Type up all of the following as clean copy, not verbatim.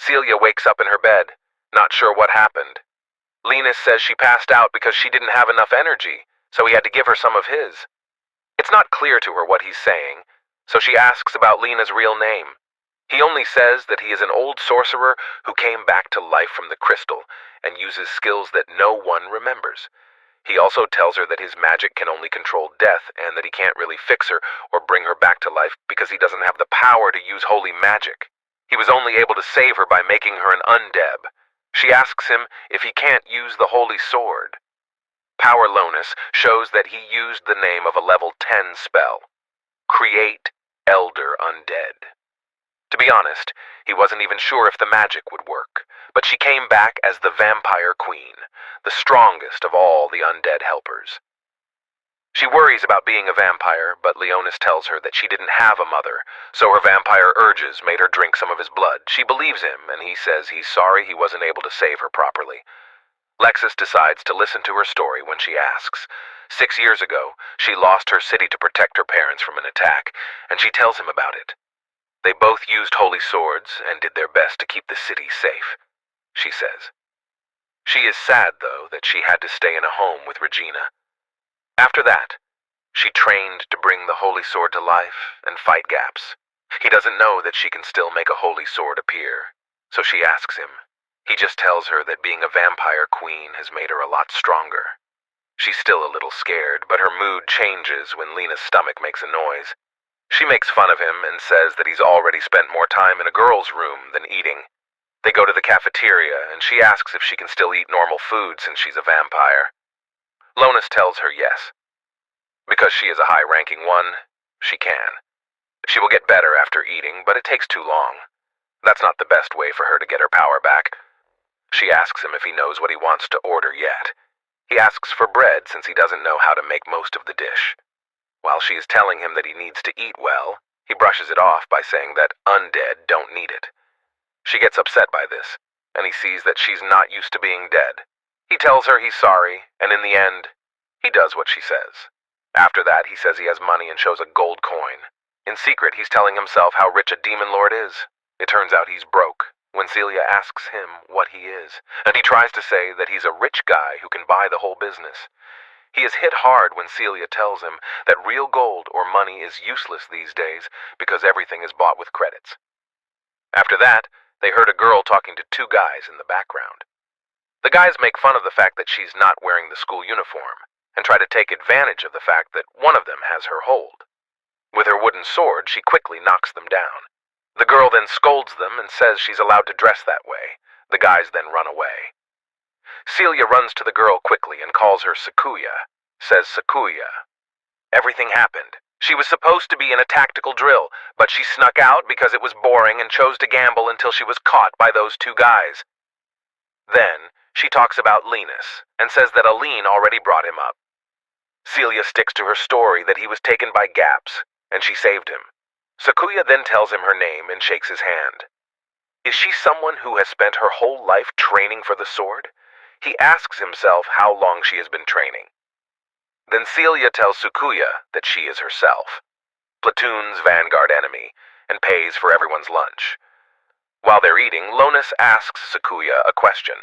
Celia wakes up in her bed, not sure what happened. Leonis says she passed out because she didn't have enough energy, so he had to give her some of his. It's not clear to her what he's saying, so she asks about Lena's real name. He only says that he is an old sorcerer who came back to life from the crystal and uses skills that no one remembers. He also tells her that his magic can only control death and that he can't really fix her or bring her back to life because he doesn't have the power to use holy magic. He was only able to save her by making her an undeb. She asks him if he can't use the holy sword. Power Leonis shows that he used the name of a level 10 spell. Create Elder Undead. To be honest, he wasn't even sure if the magic would work, but she came back as the Vampire Queen, the strongest of all the undead helpers. She worries about being a vampire, but Leonis tells her that she didn't have a mother, so her vampire urges made her drink some of his blood. She believes him, and he says he's sorry he wasn't able to save her properly. Lexus decides to listen to her story when she asks. 6 years ago, she lost her city to protect her parents from an attack, and she tells him about it. They both used holy swords and did their best to keep the city safe, she says. She is sad, though, that she had to stay in a home with Regina. After that, she trained to bring the holy sword to life and fight gaps. He doesn't know that she can still make a holy sword appear, so she asks him. He just tells her that being a vampire queen has made her a lot stronger. She's still a little scared, but her mood changes when Lena's stomach makes a noise. She makes fun of him and says that he's already spent more time in a girl's room than eating. They go to the cafeteria, and she asks if she can still eat normal food since she's a vampire. Leonis tells her yes. Because she is a high-ranking one, she can. She will get better after eating, but it takes too long. That's not the best way for her to get her power back. She asks him if he knows what he wants to order yet. He asks for bread since he doesn't know how to make most of the dish. While she is telling him that he needs to eat well, he brushes it off by saying that undead don't need it. She gets upset by this, and he sees that she's not used to being dead. He tells her he's sorry, and in the end, he does what she says. After that, he says he has money and shows a gold coin. In secret, he's telling himself how rich a demon lord is. It turns out he's broke when Celia asks him what he is, and he tries to say that he's a rich guy who can buy the whole business. He is hit hard when Celia tells him that real gold or money is useless these days because everything is bought with credits. After that, they heard a girl talking to 2 guys in the background. The guys make fun of the fact that she's not wearing the school uniform and try to take advantage of the fact that one of them has her hold. With her wooden sword, she quickly knocks them down. The girl then scolds them and says she's allowed to dress that way. The guys then run away. Celia runs to the girl quickly and calls her Sakuya, says Sakuya. Everything happened. She was supposed to be in a tactical drill, but she snuck out because it was boring and chose to gamble until she was caught by those 2 guys. Then, she talks about Leonis and says that Aline already brought him up. Celia sticks to her story that he was taken by gaps, and she saved him. Sakuya then tells him her name and shakes his hand. Is she someone who has spent her whole life training for the sword? He asks himself how long she has been training. Then Celia tells Sakuya that she is herself, Platoon's vanguard enemy, and pays for everyone's lunch. While they're eating, Leonis asks Sakuya a question.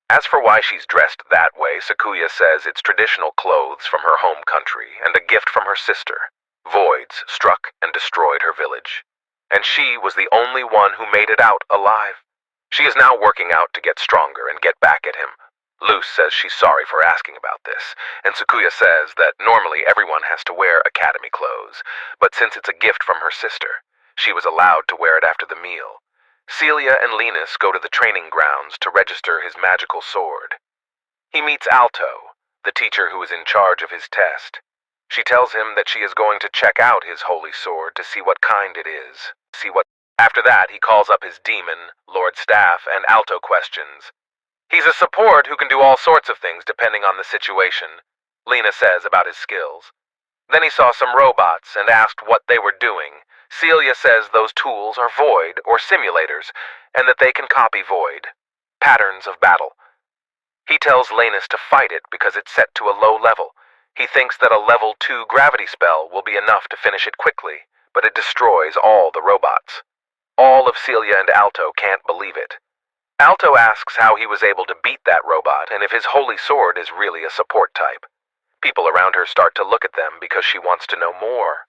As for why she's dressed that way, Sakuya says it's traditional clothes from her home country and a gift from her sister. Voids struck and destroyed her village, and she was the only one who made it out alive. She is now working out to get stronger and get back at him. Luce says she's sorry for asking about this, and Sakuya says that normally everyone has to wear academy clothes, but since it's a gift from her sister, she was allowed to wear it after the meal. Celia and Leonis go to the training grounds to register his magical sword. He meets Alto, the teacher who is in charge of his test. She tells him that she is going to check out his holy sword to see what kind it is. After that, he calls up his demon, Lord Staff, and Alto questions. He's a support who can do all sorts of things depending on the situation, Lena says about his skills. Then he saw some robots and asked what they were doing. Celia says those tools are void or simulators, and that they can copy void patterns of battle. He tells Leonis to fight it because it's set to a low level. He thinks that a level 2 gravity spell will be enough to finish it quickly, but it destroys all the robots. All of Celia and Alto can't believe it. Alto asks how he was able to beat that robot and if his holy sword is really a support type. People around her start to look at them because she wants to know more.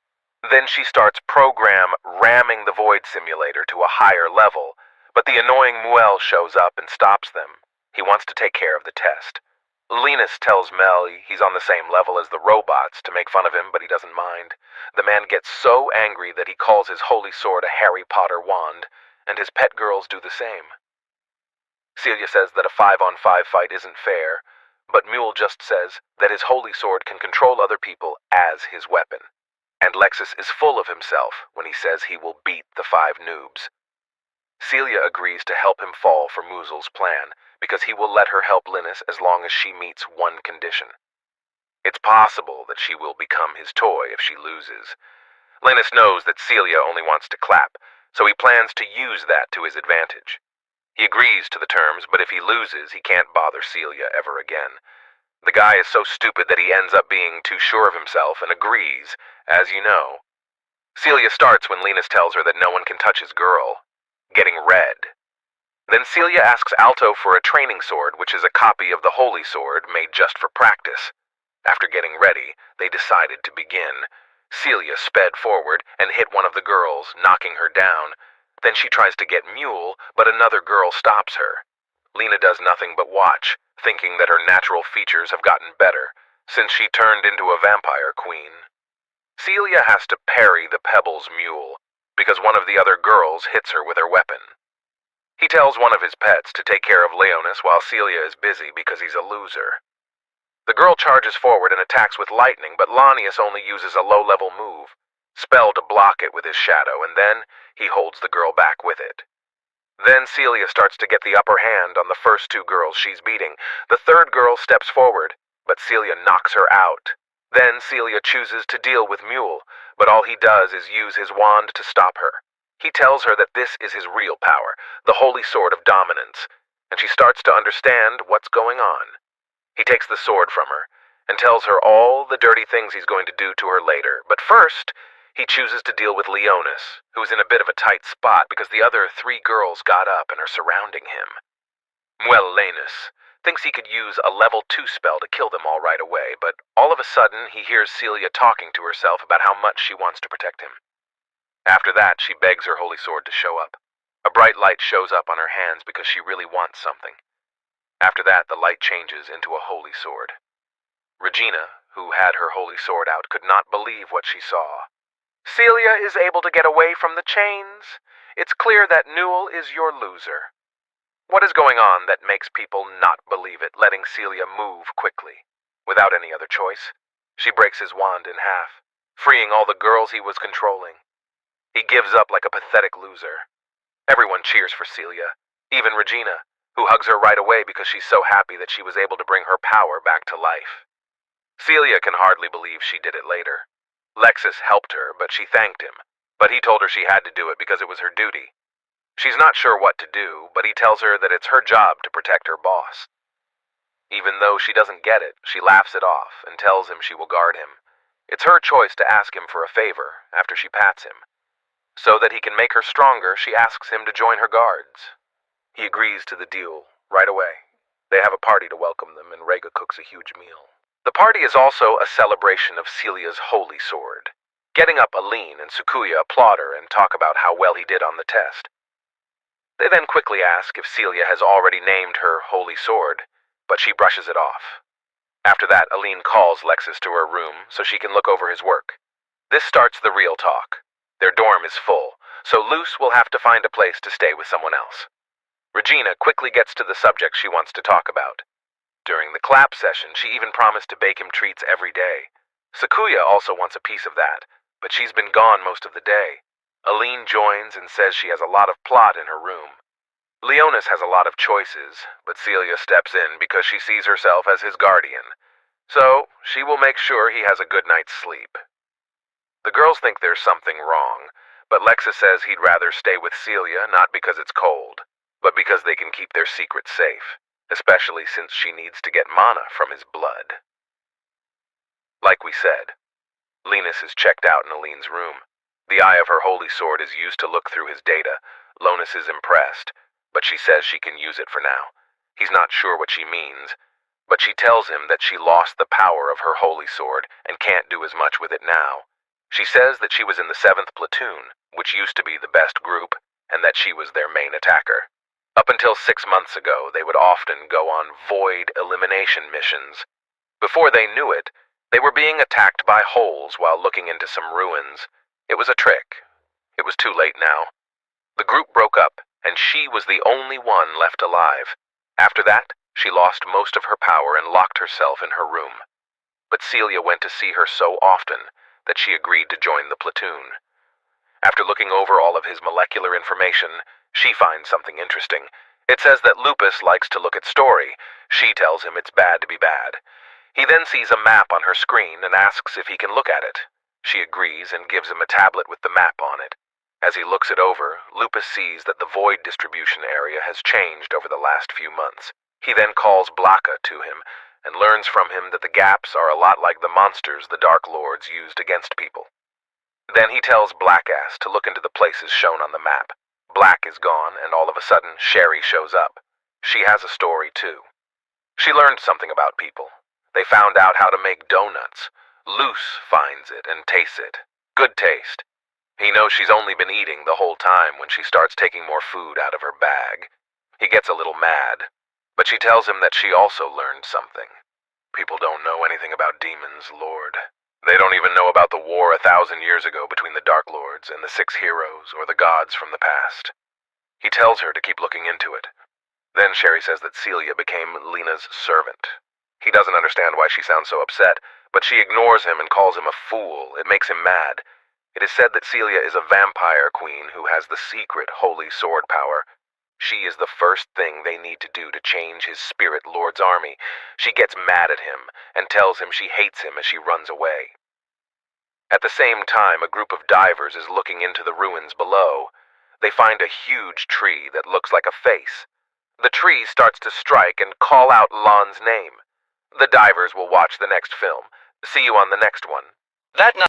Then she starts ramming the void simulator to a higher level, but the annoying Muel shows up and stops them. He wants to take care of the test. Leonis tells Mel he's on the same level as the robots to make fun of him, but he doesn't mind. The man gets so angry that he calls his holy sword a Harry Potter wand, and his pet girls do the same. Celia says that a 5-on-5 fight isn't fair, but Mule just says that his holy sword can control other people as his weapon. And Lexus is full of himself when he says he will beat the 5 noobs. Celia agrees to help him fall for Musel's plan, because he will let her help Linus as long as she meets one condition. It's possible that she will become his toy if she loses. Linus knows that Celia only wants to clap, so he plans to use that to his advantage. He agrees to the terms, but if he loses, he can't bother Celia ever again. The guy is so stupid that he ends up being too sure of himself and agrees, as you know. Celia starts when Linus tells her that no one can touch his girl, getting red. Then Celia asks Alto for a training sword, which is a copy of the holy sword made just for practice. After getting ready, they decided to begin. Celia sped forward and hit one of the girls, knocking her down. Then she tries to get Mule, but another girl stops her. Lena does nothing but watch, thinking that her natural features have gotten better, since she turned into a vampire queen. Celia has to parry the Pebbles Mule, because one of the other girls hits her with her weapon. He tells one of his pets to take care of Leonis while Celia is busy because he's a loser. The girl charges forward and attacks with lightning, but Leonis only uses a low-level move, spell to block it with his shadow, and then he holds the girl back with it. Then Celia starts to get the upper hand on the first 2 girls she's beating. The 3rd girl steps forward, but Celia knocks her out. Then Celia chooses to deal with Mule, but all he does is use his wand to stop her. He tells her that this is his real power, the holy sword of dominance, and she starts to understand what's going on. He takes the sword from her and tells her all the dirty things he's going to do to her later, but first, he chooses to deal with Leonis, who's in a bit of a tight spot because the other 3 girls got up and are surrounding him. Leonis thinks he could use a level 2 spell to kill them all right away, but all of a sudden he hears Celia talking to herself about how much she wants to protect him. After that, she begs her holy sword to show up. A bright light shows up on her hands because she really wants something. After that, the light changes into a holy sword. Regina, who had her holy sword out, could not believe what she saw. Celia is able to get away from the chains. It's clear that Newell is your loser. What is going on that makes people not believe it, letting Celia move quickly, without any other choice? She breaks his wand in half, freeing all the girls he was controlling. He gives up like a pathetic loser. Everyone cheers for Celia, even Regina, who hugs her right away because she's so happy that she was able to bring her power back to life. Celia can hardly believe she did it later. Lexus helped her, but she thanked him, but he told her she had to do it because it was her duty. She's not sure what to do, but he tells her that it's her job to protect her boss. Even though she doesn't get it, she laughs it off and tells him she will guard him. It's her choice to ask him for a favor after she pats him. So that he can make her stronger, she asks him to join her guards. He agrees to the deal right away. They have a party to welcome them, and Rega cooks a huge meal. The party is also a celebration of Celia's holy sword. Getting up, Aline and Sukuya applaud her and talk about how well he did on the test. They then quickly ask if Celia has already named her holy sword, but she brushes it off. After that, Aline calls Lexus to her room so she can look over his work. This starts the real talk. Their dorm is full, so Luce will have to find a place to stay with someone else. Regina quickly gets to the subject she wants to talk about. During the clap session, she even promised to bake him treats every day. Sukuya also wants a piece of that, but she's been gone most of the day. Aline joins and says she has a lot of plot in her room. Leonis has a lot of choices, but Celia steps in because she sees herself as his guardian. So, she will make sure he has a good night's sleep. The girls think there's something wrong, but Lexus says he'd rather stay with Celia not because it's cold, but because they can keep their secret safe, especially since she needs to get mana from his blood. Like we said, Leonis is checked out in Aline's room. The eye of her holy sword is used to look through his data. Leonis is impressed, but she says she can use it for now. He's not sure what she means, but she tells him that she lost the power of her holy sword and can't do as much with it now. She says that she was in the 7th platoon, which used to be the best group, and that she was their main attacker. Up until 6 months ago, they would often go on void elimination missions. Before they knew it, they were being attacked by holes while looking into some ruins. It was a trick. It was too late now. The group broke up, and she was the only one left alive. After that, she lost most of her power and locked herself in her room. But Celia went to see her so often that she agreed to join the platoon. After looking over all of his molecular information, she finds something interesting. It says that Lupus likes to look at story. She tells him it's bad to be bad. He then sees a map on her screen and asks if he can look at it. She agrees and gives him a tablet with the map on it. As he looks it over, Lupus sees that the void distribution area has changed over the last few months. He then calls Blaka to him and learns from him that the gaps are a lot like the monsters the Dark Lords used against people. Then he tells Blackass to look into the places shown on the map. Black is gone, and all of a sudden, Sherry shows up. She has a story, too. She learned something about people. They found out how to make donuts. Luce finds it and tastes it. Good taste. He knows she's only been eating the whole time when she starts taking more food out of her bag. He gets a little mad, but she tells him that she also learned something. People don't know anything about demons, Lord. They don't even know about the war 1,000 years ago between the Dark Lords and the 6 heroes or the gods from the past. He tells her to keep looking into it. Then Sherry says that Celia became Lena's servant. He doesn't understand why she sounds so upset, but she ignores him and calls him a fool. It makes him mad. It is said that Celia is a vampire queen who has the secret holy sword power. She is the first thing they need to do to change his spirit lord's army. She gets mad at him and tells him she hates him as she runs away. At the same time, a group of divers is looking into the ruins below. They find a huge tree that looks like a face. The tree starts to strike and call out Lon's name. The divers will watch the next film. See you on the next one. That night